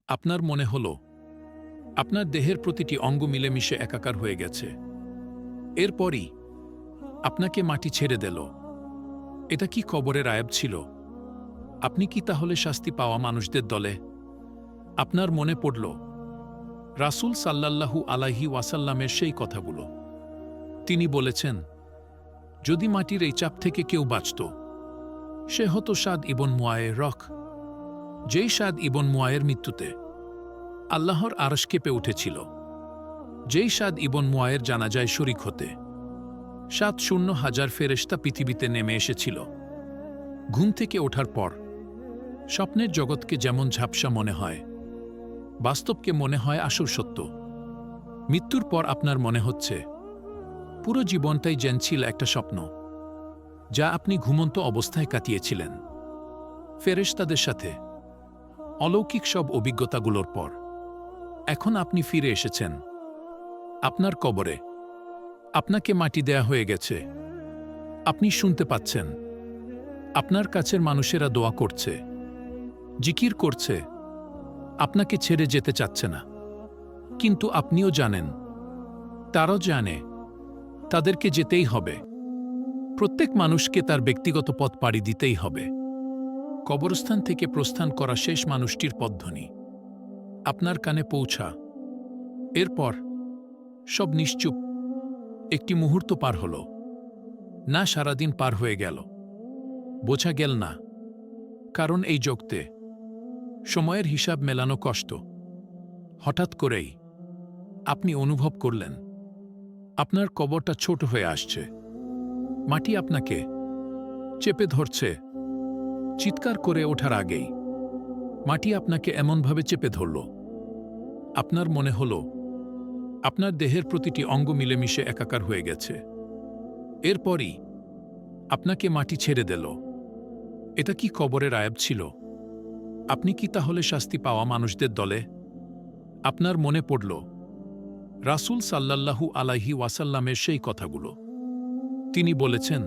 আপনার মনে হল আপনার দেহের প্রতিটি অঙ্গ মিলেমিশে একাকার হয়ে গেছে। এরপরই আপনাকে মাটি ছেড়ে দিল। এটা কি কবরের আয়াব ছিল? আপনি কি তাহলে শাস্তি পাওয়া মানুষদের দলে? আপনার মনে পড়ল রাসূল সাল্লাল্লাহু আলাইহি ওয়াসাল্লামের সেই কথাগুলো। তিনি বলেছেন, যদি মাটির এই চাপ থেকে কেউ বাঁচত, সে হতো সাদ ইবন মুআয়ের রক। যেই সাদ ইবন মুআয়ের মৃত্যুতে আল্লাহর আরশ কেঁপে উঠেছিল, যেই সাদ ইবন মুআয়ের জানাজায় শরিক হতে ৭,০০০০ ফেরেশতা পৃথিবীতে নেমে এসেছিল। ঘুম থেকে ওঠার পর স্বপ্নের জগৎকে যেমন ঝাপসা মনে হয়, বাস্তবকে মনে হয় আসল সত্য। মৃত্যুর পর আপনার মনে হচ্ছে পুরো জীবনটাই যেন ছিল একটা স্বপ্ন, যা আপনি ঘুমন্ত অবস্থায় কাটিয়েছিলেন ফেরেশতাদের সাথে। অলৌকিক সব অভিজ্ঞতাগুলোর পর এখন আপনি ফিরে এসেছেন আপনার কবরে। আপনাকে মাটি দেয়া হয়ে গেছে। আপনি শুনতে পাচ্ছেন আপনার কাছের মানুষেরা দোয়া করছে, জিকির করছে, আপনাকে ছেড়ে যেতে চাচ্ছে না। কিন্তু আপনিও জানেন, তারাও জানে, তাদেরকে যেতেই হবে। প্রত্যেক মানুষকে তার ব্যক্তিগত পথ পাড়ি দিতেই হবে। কবরস্থান থেকে প্রস্থান করা শেষ মানুষটির পদধ্বনি আপনার কানে পৌঁছা। এরপর সব নিশ্চুপ। একটি মুহূর্ত পার হল না, সারাদিন পার হয়ে গেল, বোঝা গেল না। কারণ এই জগতে সময়ের হিসাব মেলানো কষ্ট। হঠাৎ করেই আপনি অনুভব করলেন আপনার কবরটা ছোট হয়ে আসছে। মাটি আপনাকে চেপে ধরছে। চিৎকার করে ওঠার আগেই মাটি আপনাকে এমনভাবে চেপে ধরল, আপনার মনে হল আপনার দেহের প্রতিটি অঙ্গ মিলেমিশে একাকার হয়ে গেছে। এরপরই আপনাকে মাটি ছেড়ে দিল। এটা কি কবরের আয়াব ছিল? আপনি কি তাহলে শাস্তি পাওয়া মানুষদের দলে? আপনার মনে পড়ল রাসূল সাল্লাল্লাহু আলাইহি ওয়াসাল্লামের সেই কথাগুলো। তিনি বলেছেন,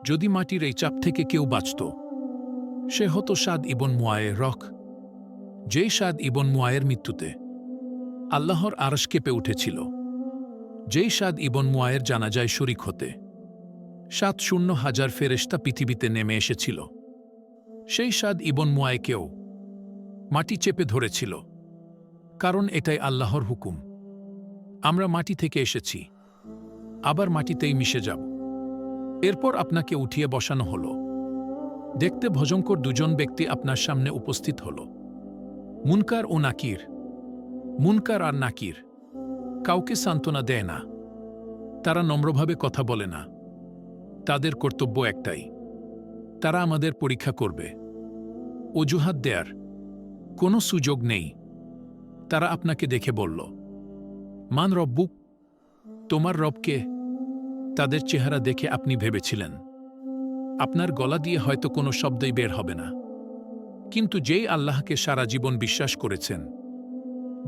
যদি মাটির এই চাপ থেকে কেউ বাঁচত, সে হতো সাদ ইবন মুআয়ের রক। যেই সাদ ইবন মুআয়ের মৃত্যুতে আল্লাহর আরশ কেঁপে উঠেছিল, যেই সাদ ইবন মুআয়ের জানাজায় শরিক হতে ৭,০০০০ ফেরেশতা পৃথিবীতে নেমে এসেছিল, সেই সাদ ইবন মুআয়কেও মাটি চেপে ধরেছিল। কারণ এটাই আল্লাহর হুকুম। আমরা মাটি থেকে এসেছি, আবার মাটিতেই মিশে যাব। এরপর আপনাকে উঠিয়ে বসানো হল। দেখতে ভয়ঙ্কর দুজন ব্যক্তি আপনার সামনে উপস্থিত হল, মুনকার ও নাকির। মুনকার আর নাকির কাউকে সান্ত্বনা দেয় না, তারা নম্রভাবে কথা বলে না। তাদের কর্তব্য একটাই, তারা আমাদের পরীক্ষা করবে। অজুহাত দেয়ার কোনো সুযোগ নেই। তারা আপনাকে দেখে বলল, মান রব্বুক, তোমার রবকে? তাদের চেহারা দেখে আপনি ভেবেছিলেন আপনার গলা দিয়ে হয়তো কোনো শব্দই বের হবে না। কিন্তু যেই আল্লাহকে সারা জীবন বিশ্বাস করেছেন,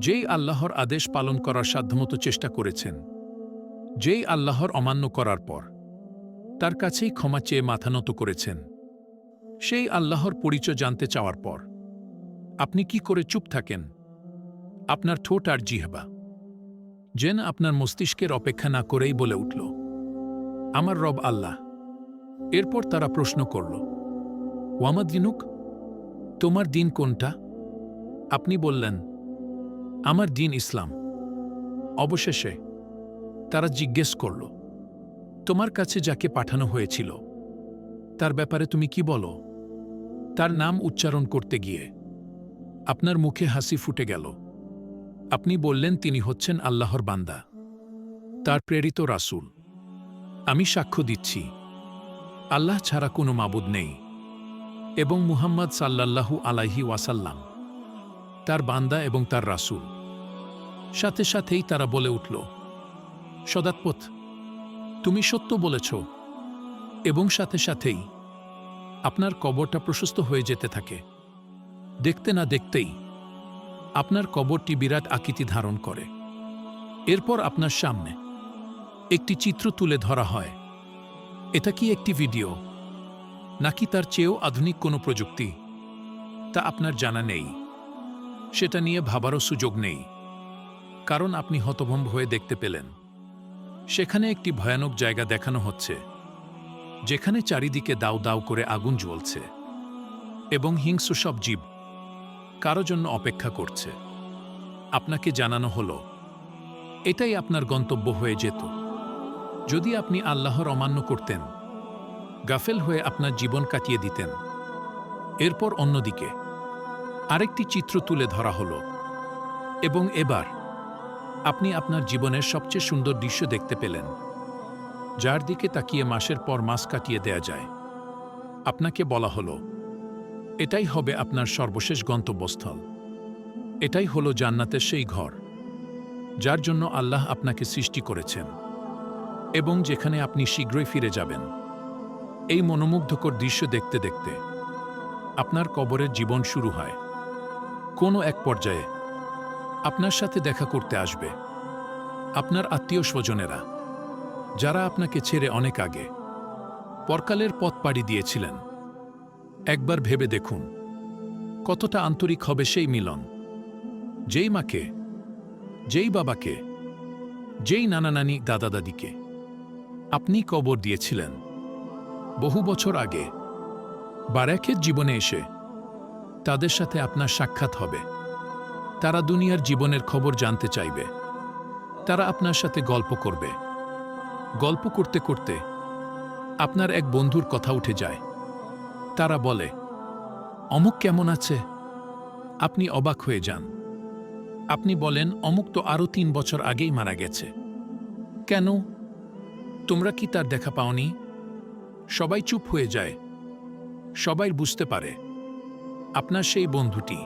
যেই আল্লাহর আদেশ পালন করার সাধ্যমতো চেষ্টা করেছেন, যেই আল্লাহর অমান্য করার পর তার কাছেই ক্ষমা চেয়ে মাথা নত করেছেন, সেই আল্লাহর পরিচয় জানতে চাওয়ার পর আপনি কি করে চুপ থাকেন? আপনার ঠোঁট আর জিহবা যেন আপনার মস্তিষ্কের অপেক্ষা না করেই বলে উঠল, আমার রব আল্লাহ। এরপর তারা প্রশ্ন করল, ওয়ামা দিনুক, তোমার দিন কোনটা? আপনি বললেন, আমার দিন ইসলাম। অবশেষে তারা জিজ্ঞেস করল, তোমার কাছে যাকে পাঠানো হয়েছিল তার ব্যাপারে তুমি কি বলো? তার নাম উচ্চারণ করতে গিয়ে আপনার মুখে হাসি ফুটে গেল। আপনি বললেন, তিনি হচ্ছেন আল্লাহর বান্দা, তার প্রেরিত রাসূল। আমি সাক্ষ্য দিচ্ছি আল্লাহ ছাড়া কোনো মাবুদ নেই এবং মুহাম্মদ সাল্লাল্লাহু আলাইহি ওয়াসাল্লাম তার বান্দা এবং তার রাসূল। সাথে সাথেই তারা বলে উঠল, সদাৎপথ, তুমি সত্য বলেছ। এবং সাথে সাথেই আপনার কবরটা প্রশস্ত হয়ে যেতে থাকে। দেখতে না দেখতেই আপনার কবরটি বিরাট আকৃতি ধারণ করে। এরপর আপনার সামনে একটি চিত্র তুলে ধরা হয়। এটা কি একটি ভিডিও, নাকি তার চেয়েও আধুনিক কোনো প্রযুক্তি? তা আপনার জানা নেই। সেটা নিয়ে ভাবারও সুযোগ নেই, কারণ আপনি হতভম্ব হয়ে দেখতে পেলেন সেখানে একটি ভয়ানক জায়গা দেখানো হচ্ছে, যেখানে চারিদিকে দাউ দাউ করে আগুন জ্বলছে এবং হিংস্র সব জীব কারো জন্য অপেক্ষা করছে। আপনাকে জানানো হলো এটাই আপনার গন্তব্য হয়ে যেত যদি আপনি আল্লাহর অমান্য করতেন, গাফেল হয়ে আপনার জীবন কাটিয়ে দিতেন। এরপর অন্যদিকে আরেকটি চিত্র তুলে ধরা হলো এবং এবার আপনি আপনার জীবনের সবচেয়ে সুন্দর দৃশ্য দেখতে পেলেন, যার দিকে তাকিয়ে মাসের পর মাস কাটিয়ে দেয়া যায়। আপনাকে বলা হলো এটাই হবে আপনার সর্বশেষ গন্তব্যস্থল, এটাই হলো জান্নাতের সেই ঘর যার জন্য আল্লাহ আপনাকে সৃষ্টি করেছেন এবং যেখানে আপনি শীঘ্রই ফিরে যাবেন। এই মনোমুগ্ধকর দৃশ্য দেখতে দেখতে আপনার কবরের জীবন শুরু হয়। কোনো এক পর্যায়ে আপনার সাথে দেখা করতে আসবে আপনার আত্মীয় স্বজনেরা, যারা আপনাকে ছেড়ে অনেক আগে পরকালের পথ পাড়ি দিয়েছিলেন। একবার ভেবে দেখুন কতটা আন্তরিক হবে সেই মিলন। যেই মাকে, যেই বাবাকে, যেই নানা নানি দাদা দাদিকে আপনি কবর দিয়েছিলেন বহু বছর আগে, বারাকের জীবনে এসে তাদের সাথে আপনার সাক্ষাৎ হবে। তারা দুনিয়ার জীবনের খবর জানতে চাইবে, তারা আপনার সাথে গল্প করবে। গল্প করতে করতে আপনার এক বন্ধুর কথা উঠে যায়। তারা বলে, অমুক কেমন আছে? আপনি অবাক হয়ে যান। আপনি বলেন, অমুক তো আরও ৩ বছর আগেই মারা গেছে। কেন? তোমরা কি তার দেখা পাওনি? সবাই চুপ হয়ে যায়। সবাই বুঝতে পারে আপনার সেই বন্ধুটি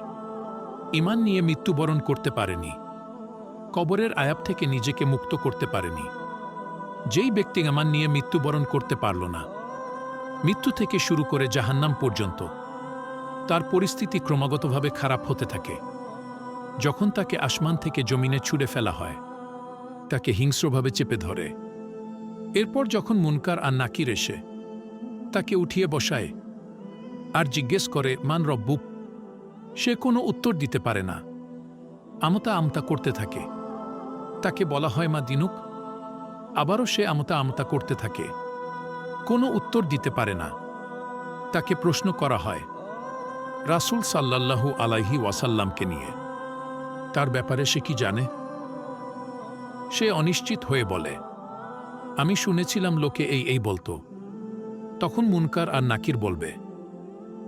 ঈমান নিয়ে মৃত্যুবরণ করতে পারেনি, কবরের আয়াব থেকে নিজেকে মুক্ত করতে পারেনি। যেই ব্যক্তি ঈমান নিয়ে মৃত্যুবরণ করতে পারল না, মৃত্যু থেকে শুরু করে জাহান্নাম পর্যন্ত তার পরিস্থিতি ক্রমাগতভাবে খারাপ হতে থাকে। যখন তাকে আসমান থেকে জমিনে ছুঁড়ে ফেলা হয়, তাকে হিংস্রভাবে চেপে ধরে। এরপর যখন মুনকার আর নাকির এসে তাকে উঠিয়ে বসায় আর জিজ্ঞেস করে, মান রব্বুক, সে কোনো উত্তর দিতে পারে না, আমতা আমতা করতে থাকে। তাকে বলা হয়, মা দিনুক, আবারও সে আমতা আমতা করতে থাকে, কোনো উত্তর দিতে পারে না। তাকে প্রশ্ন করা হয় রাসূল সাল্লাল্লাহু আলাইহি ওয়াসাল্লামকে নিয়ে, তার ব্যাপারে সে কি জানে? সে অনিশ্চিত হয়ে বলে, আমি শুনেছিলাম লোকে এই বলতো। তখন মুনকার আর নাকির বলবে,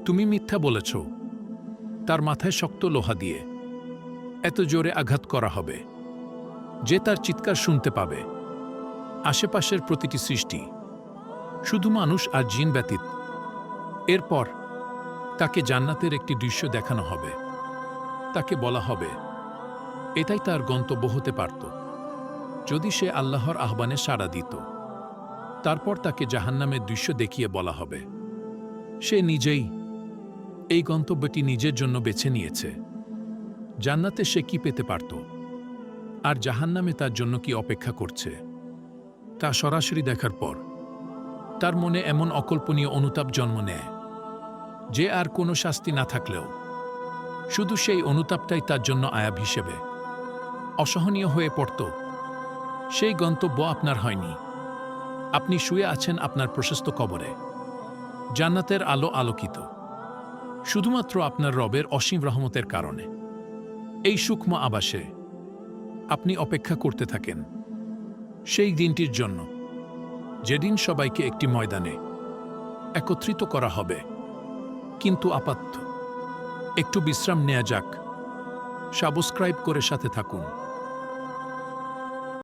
তুমি মিথ্যা বলেছ। তার মাথায় শক্ত লোহা দিয়ে এত জোরে আঘাত করা হবে যে তার চিৎকার শুনতে পাবে আশেপাশের প্রতিটি সৃষ্টি, শুধু মানুষ আর জিন ব্যতীত। এরপর তাকে জান্নাতের একটি দৃশ্য দেখানো হবে। তাকে বলা হবে এটাই তার গন্তব্য হতে পারত যদি সে আল্লাহর আহ্বানে সাড়া দিত। তারপর তাকে জাহান্নামের দৃশ্য দেখিয়ে বলা হবে সে নিজেই এই গন্তব্যটি নিজের জন্য বেছে নিয়েছে। জান্নাতে সে কি পেতে পারত, আর জাহান্নামে তার জন্য কি অপেক্ষা করছে, তা সরাসরি দেখার পর তার মনে এমন অকল্পনীয় অনুতাপ জন্ম নেয় যে আর কোনো শাস্তি না থাকলেও শুধু সেই অনুতাপটাই তার জন্য আয়াব হিসেবে অসহনীয় হয়ে পড়ত। সেই গন্তব্য আপনার হয়নি। আপনি শুয়ে আছেন আপনার প্রশস্ত কবরে, জান্নাতের আলো আলোকিত শুধুমাত্র আপনার রবের অসীম রহমতের কারণে। এই সূক্ষ্ম আবাসে আপনি অপেক্ষা করতে থাকেন সেই দিনটির জন্য, যেদিন সবাইকে একটি ময়দানে একত্রিত করা হবে। কিন্তু আপাতত একটু বিশ্রাম নেওয়া যাক। সাবস্ক্রাইব করে সাথে থাকুন।